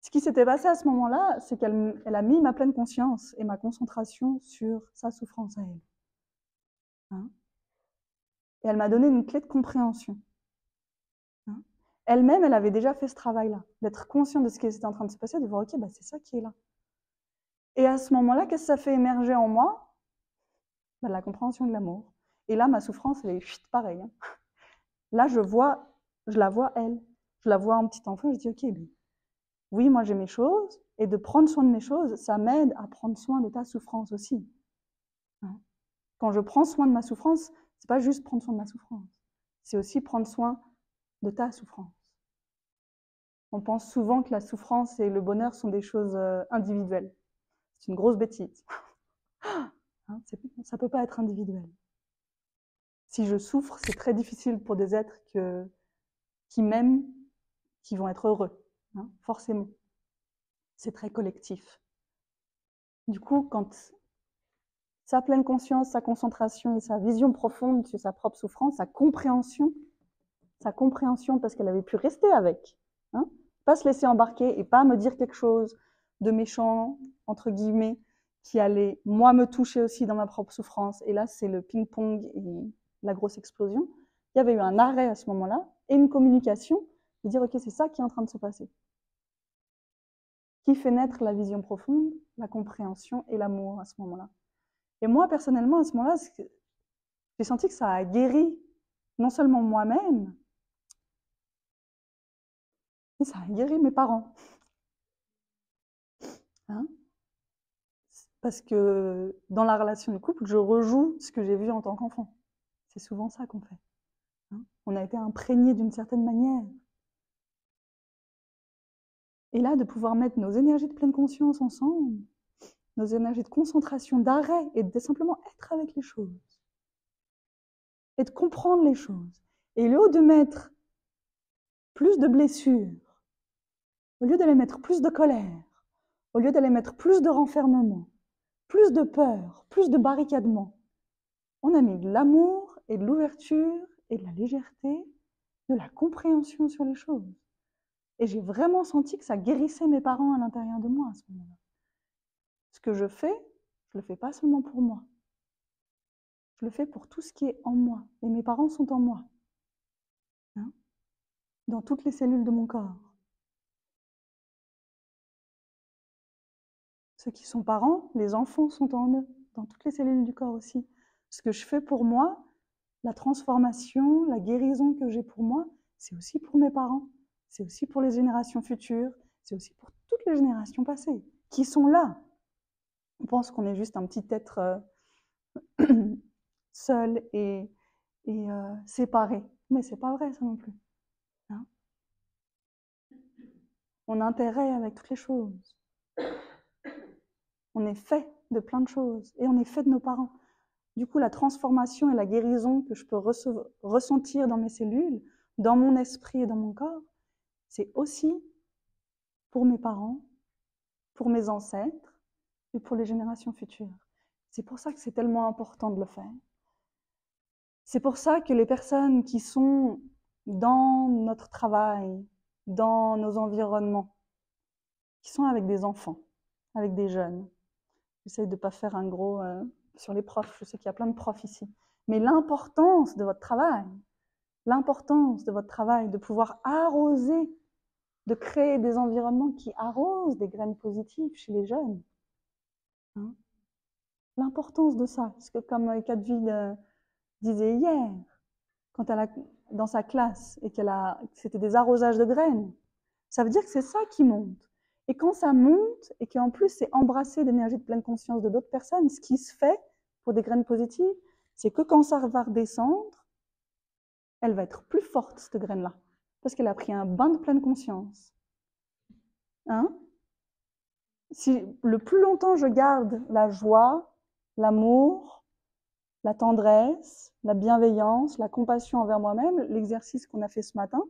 Ce qui s'était passé à ce moment-là, c'est qu'elle a mis ma pleine conscience et ma concentration sur sa souffrance à elle. Hein? Et elle m'a donné une clé de compréhension. Hein? Elle-même, elle avait déjà fait ce travail-là, d'être consciente de ce qui était en train de se passer, de voir, ok, c'est ça qui est là. Et à ce moment-là, qu'est-ce que ça fait émerger en moi? La compréhension de l'amour. Et là, ma souffrance, elle est pareille. Hein. Là, je la vois elle. Je la vois en petit enfant, je dis, ok, oui, moi j'ai mes choses, et de prendre soin de mes choses, ça m'aide à prendre soin de ta souffrance aussi. Hein. Quand je prends soin de ma souffrance, c'est pas juste prendre soin de ma souffrance, c'est aussi prendre soin de ta souffrance. On pense souvent que la souffrance et le bonheur sont des choses individuelles. C'est une grosse bêtise. Hein, ça peut pas être individuel. Si je souffre, c'est très difficile pour des êtres qui m'aiment, qui vont être heureux, hein, forcément. C'est très collectif. Du coup, quand sa pleine conscience, sa concentration et sa vision profonde sur sa propre souffrance, sa compréhension parce qu'elle avait pu rester avec, hein, pas se laisser embarquer et pas me dire quelque chose de méchant, entre guillemets, qui allait, moi, me toucher aussi dans ma propre souffrance. Et là, c'est le ping-pong et la grosse explosion. Il y avait eu un arrêt à ce moment-là et une communication de dire, ok, c'est ça qui est en train de se passer. Qui fait naître la vision profonde, la compréhension et l'amour à ce moment-là. Et moi, personnellement, à ce moment-là, j'ai senti que ça a guéri non seulement moi-même, mais ça a guéri mes parents. Hein? Parce que dans la relation de couple, je rejoue ce que j'ai vu en tant qu'enfant. C'est souvent ça qu'on fait. Hein? On a été imprégnés d'une certaine manière. Et là, de pouvoir mettre nos énergies de pleine conscience ensemble, nos énergies de concentration, d'arrêt, et de simplement être avec les choses. Et de comprendre les choses. Et au lieu de mettre plus de blessures, au lieu d'aller mettre plus de colère, au lieu d'aller mettre plus de renfermement, plus de peur, plus de barricadement, on a mis de l'amour et de l'ouverture et de la légèreté, de la compréhension sur les choses. Et j'ai vraiment senti que ça guérissait mes parents à l'intérieur de moi à ce moment-là. Ce que je fais, je le fais pas seulement pour moi. Je le fais pour tout ce qui est en moi. Et mes parents sont en moi. Hein? Dans toutes les cellules de mon corps. Ceux qui sont parents, les enfants sont en eux, dans toutes les cellules du corps aussi. Ce que je fais pour moi, la transformation, la guérison que j'ai pour moi, c'est aussi pour mes parents, c'est aussi pour les générations futures, c'est aussi pour toutes les générations passées, qui sont là. On pense qu'on est juste un petit être seul et séparé. Mais c'est pas vrai ça non plus. Hein? On a intérêt avec toutes les choses. On est fait de plein de choses et on est fait de nos parents. Du coup, la transformation et la guérison que je peux ressentir dans mes cellules, dans mon esprit et dans mon corps, c'est aussi pour mes parents, pour mes ancêtres et pour les générations futures. C'est pour ça que c'est tellement important de le faire. C'est pour ça que les personnes qui sont dans notre travail, dans nos environnements, qui sont avec des enfants, avec des jeunes, j'essaie de pas faire un gros sur les profs, je sais qu'il y a plein de profs ici, mais l'importance de votre travail, de pouvoir arroser, de créer des environnements qui arrosent des graines positives chez les jeunes. Hein, l'importance de ça, parce que comme Kadvi disait hier, quand elle a dans sa classe et c'était des arrosages de graines, ça veut dire que c'est ça qui monte. Et quand ça monte et qu'en plus c'est embrassé d'énergie de pleine conscience de d'autres personnes, ce qui se fait pour des graines positives, c'est que quand ça va redescendre, elle va être plus forte, cette graine-là, parce qu'elle a pris un bain de pleine conscience. Hein? Si le plus longtemps je garde la joie, l'amour, la tendresse, la bienveillance, la compassion envers moi-même, l'exercice qu'on a fait ce matin,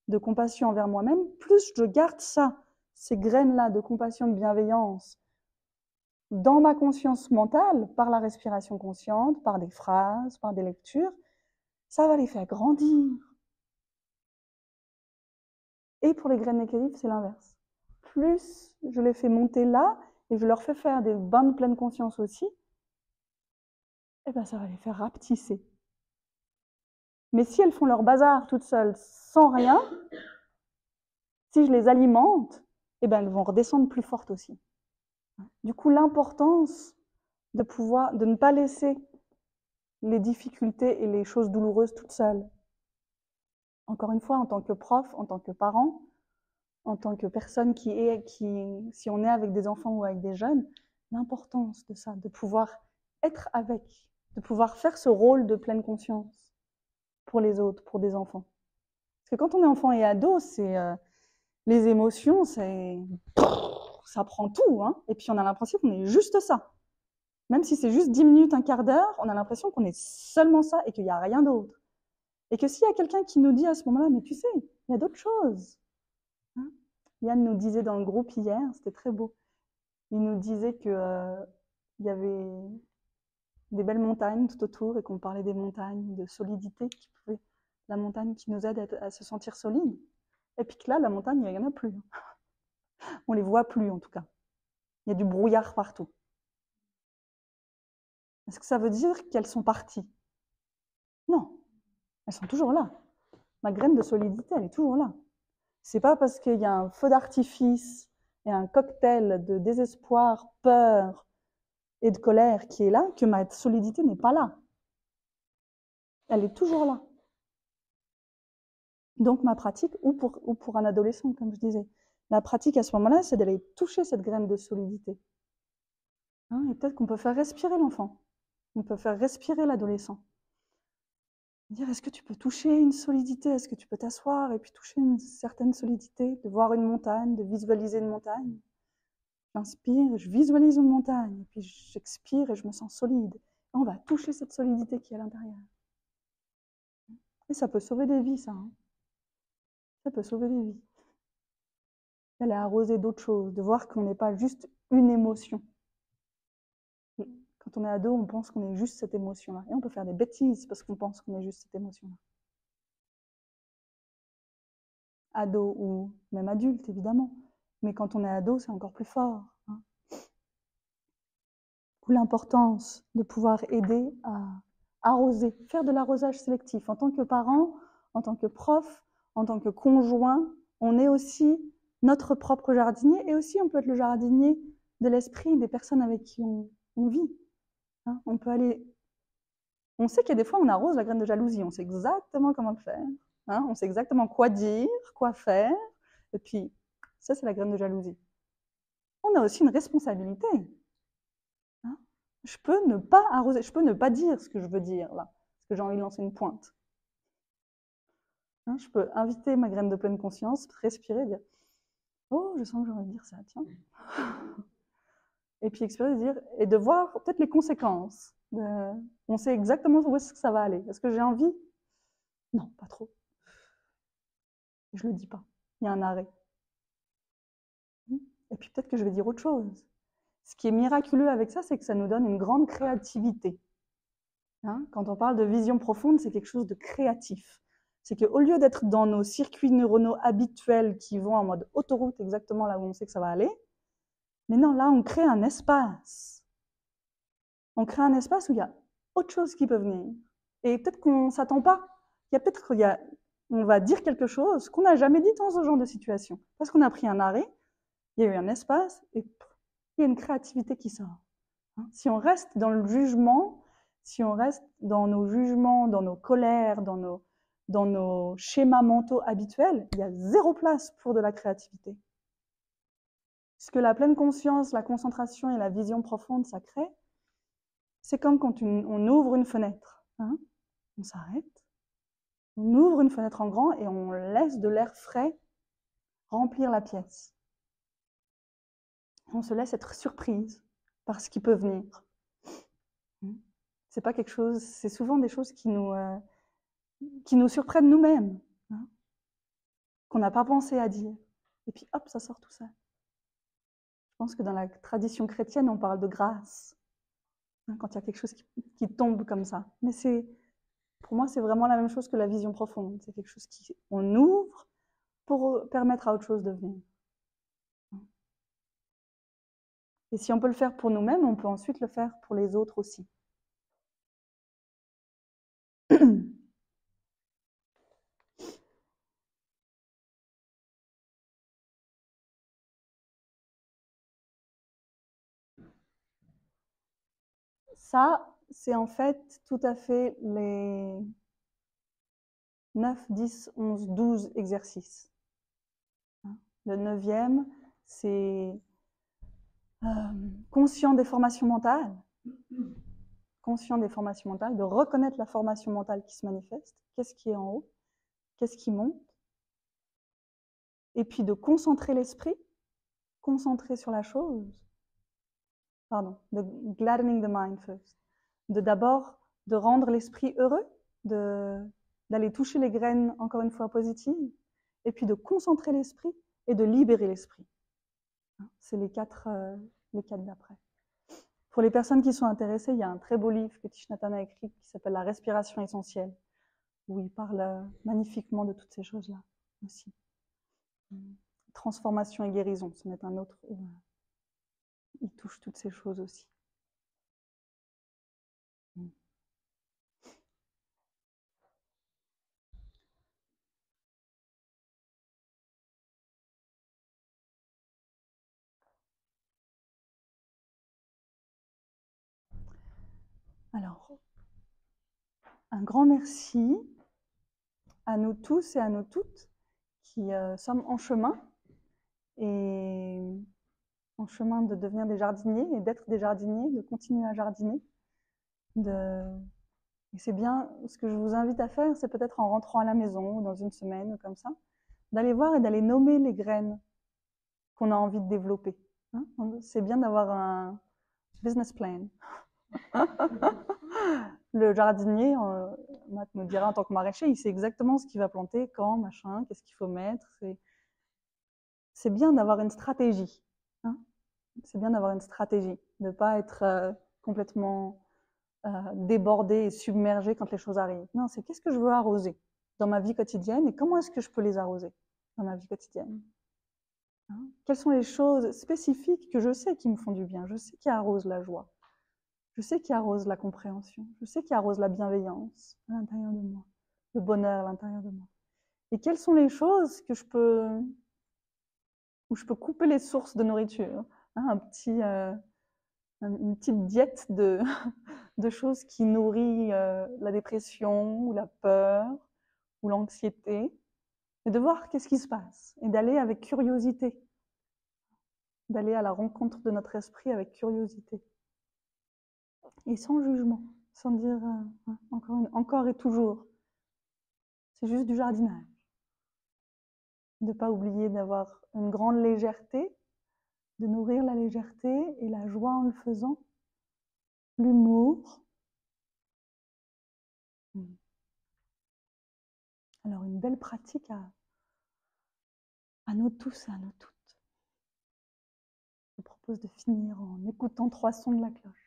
de compassion envers moi-même, plus je garde ça, ces graines-là de compassion, de bienveillance, dans ma conscience mentale, par la respiration consciente, par des phrases, par des lectures, ça va les faire grandir. Et pour les graines négatives, c'est l'inverse. Plus je les fais monter là, et je leur fais faire des bains de pleine conscience aussi, eh ben ça va les faire rapetisser. Mais si elles font leur bazar toutes seules, sans rien, si je les alimente, eh ben elles vont redescendre plus fortes aussi. Du coup, l'importance de ne pas laisser les difficultés et les choses douloureuses toutes seules. Encore une fois, en tant que prof, en tant que parent, en tant que personne si on est avec des enfants ou avec des jeunes, l'importance de ça, de pouvoir être avec, de pouvoir faire ce rôle de pleine conscience pour les autres, pour des enfants. Parce que quand on est enfant et ado, les émotions, ça prend tout, hein. Et puis on a l'impression qu'on est juste ça. Même si c'est juste 10 minutes, un quart d'heure, on a l'impression qu'on est seulement ça et qu'il n'y a rien d'autre. Et que s'il y a quelqu'un qui nous dit à ce moment-là, mais tu sais, il y a d'autres choses. Hein, Yann nous disait dans le groupe hier, c'était très beau. Il nous disait que il y avait des belles montagnes tout autour et qu'on parlait des montagnes, de solidité, la montagne qui nous aide à se sentir solide. Et puis que là, la montagne, il n'y en a plus. On les voit plus en tout cas. Il y a du brouillard partout. Est-ce que ça veut dire qu'elles sont parties? Non, elles sont toujours là. Ma graine de solidité, elle est toujours là. C'est pas parce qu'il y a un feu d'artifice et un cocktail de désespoir, peur et de colère qui est là que ma solidité n'est pas là. Elle est toujours là. Donc ma pratique, ou pour un adolescent, comme je disais, la pratique à ce moment-là, c'est d'aller toucher cette graine de solidité. Hein, et peut-être qu'on peut faire respirer l'enfant. On peut faire respirer l'adolescent. Dire, est-ce que tu peux toucher une solidité? Est-ce que tu peux t'asseoir et puis toucher une certaine solidité? De voir une montagne, de visualiser une montagne. J'inspire, je visualise une montagne, et puis j'expire et je me sens solide. Et on va toucher cette solidité qui est à l'intérieur. Et ça peut sauver des vies, ça. Hein. Ça peut sauver des vies. D'aller arroser d'autres choses, de voir qu'on n'est pas juste une émotion. Quand on est ado, on pense qu'on est juste cette émotion-là. Et on peut faire des bêtises parce qu'on pense qu'on est juste cette émotion-là. Ado ou même adulte, évidemment. Mais quand on est ado, c'est encore plus fort. Hein. L'importance de pouvoir aider à arroser, faire de l'arrosage sélectif. En tant que parent, en tant que prof, en tant que conjoint, on est aussi notre propre jardinier et aussi on peut être le jardinier de l'esprit des personnes avec qui on vit. Hein, on peut aller. On sait qu'il y a des fois on arrose la graine de jalousie, on sait exactement comment le faire, hein, on sait exactement quoi dire, quoi faire, et puis ça c'est la graine de jalousie. On a aussi une responsabilité. Hein, je peux ne pas arroser, je peux ne pas dire ce que je veux dire là, parce que j'ai envie de lancer une pointe. Hein, je peux inviter ma graine de pleine conscience, respirer, dire oh je sens que j'ai envie de dire ça, tiens. Et puis expirer, dire et de voir peut-être les conséquences. On sait exactement où est-ce que ça va aller. Est-ce que j'ai envie? Non, pas trop. Je le dis pas. Il y a un arrêt. Et puis peut-être que je vais dire autre chose. Ce qui est miraculeux avec ça, c'est que ça nous donne une grande créativité. Hein, quand on parle de vision profonde, c'est quelque chose de créatif. C'est qu'au lieu d'être dans nos circuits neuronaux habituels qui vont en mode autoroute exactement là où on sait que ça va aller, mais non, là, on crée un espace. On crée un espace où il y a autre chose qui peut venir. Et peut-être qu'on ne s'attend pas. Il y a peut-être on va dire quelque chose qu'on n'a jamais dit dans ce genre de situation. Parce qu'on a pris un arrêt, il y a eu un espace, et il y a une créativité qui sort. Si on reste dans le jugement, si on reste dans nos jugements, dans nos colères, dans nos schémas mentaux habituels, il y a zéro place pour de la créativité. Ce que la pleine conscience, la concentration et la vision profonde, ça crée, c'est comme quand on ouvre une fenêtre. Hein, on s'arrête, on ouvre une fenêtre en grand et on laisse de l'air frais remplir la pièce. On se laisse être surprise par ce qui peut venir. C'est pas quelque chose, c'est souvent des choses qui nous surprennent nous-mêmes, hein, qu'on n'a pas pensé à dire. Et puis hop, ça sort tout ça. Je pense que dans la tradition chrétienne, on parle de grâce, hein, quand il y a quelque chose qui tombe comme ça. Mais pour moi, c'est vraiment la même chose que la vision profonde. C'est quelque chose qu'on ouvre pour permettre à autre chose de venir. Et si on peut le faire pour nous-mêmes, on peut ensuite le faire pour les autres aussi. Ça, c'est en fait tout à fait les 9, 10, 11, 12 exercices. Le 9e, c'est conscient des formations mentales. Conscient des formations mentales, de reconnaître la formation mentale qui se manifeste. Qu'est-ce qui est en haut? Qu'est-ce qui monte? Et puis de concentrer l'esprit, concentrer sur la chose. Pardon, de gladdening the mind first. D'abord, de rendre l'esprit heureux, d'aller toucher les graines, encore une fois, positives, et puis de concentrer l'esprit et de libérer l'esprit. C'est les quatre d'après. Pour les personnes qui sont intéressées, il y a un très beau livre que Thich Nhat Hanh a écrit qui s'appelle La respiration essentielle, où il parle magnifiquement de toutes ces choses-là aussi. Transformation et guérison, ce n'est un autre où il touche toutes ces choses aussi. Alors, un grand merci à nous tous et à nous toutes qui sommes en chemin et en chemin de devenir des jardiniers et d'être des jardiniers, de continuer à jardiner. Et c'est bien, ce que je vous invite à faire, c'est peut-être en rentrant à la maison, ou dans une semaine, ou comme ça, d'aller voir et d'aller nommer les graines qu'on a envie de développer. Hein, c'est bien d'avoir un business plan. Le jardinier, Matt me dira en tant que maraîcher, il sait exactement ce qu'il va planter, quand, machin, qu'est-ce qu'il faut mettre. C'est bien d'avoir une stratégie. Hein, c'est bien d'avoir une stratégie, de ne pas être complètement débordé et submergé quand les choses arrivent. Non, c'est qu'est-ce que je veux arroser dans ma vie quotidienne et comment est-ce que je peux les arroser dans ma vie quotidienne. Hein, quelles sont les choses spécifiques que je sais qui me font du bien? Je sais qui arrose la joie. Je sais qui arrose la compréhension. Je sais qui arrose la bienveillance à l'intérieur de moi, le bonheur à l'intérieur de moi. Et quelles sont les choses où je peux couper les sources de nourriture, hein, une petite diète de choses qui nourrissent la dépression ou la peur ou l'anxiété, et de voir qu'est-ce qui se passe et d'aller avec curiosité, d'aller à la rencontre de notre esprit avec curiosité et sans jugement, sans dire encore et toujours. C'est juste du jardinage. De ne pas oublier d'avoir une grande légèreté, de nourrir la légèreté et la joie en le faisant, l'humour. Alors une belle pratique à nous tous et à nous toutes. propose de finir en écoutant 3 sons de la cloche.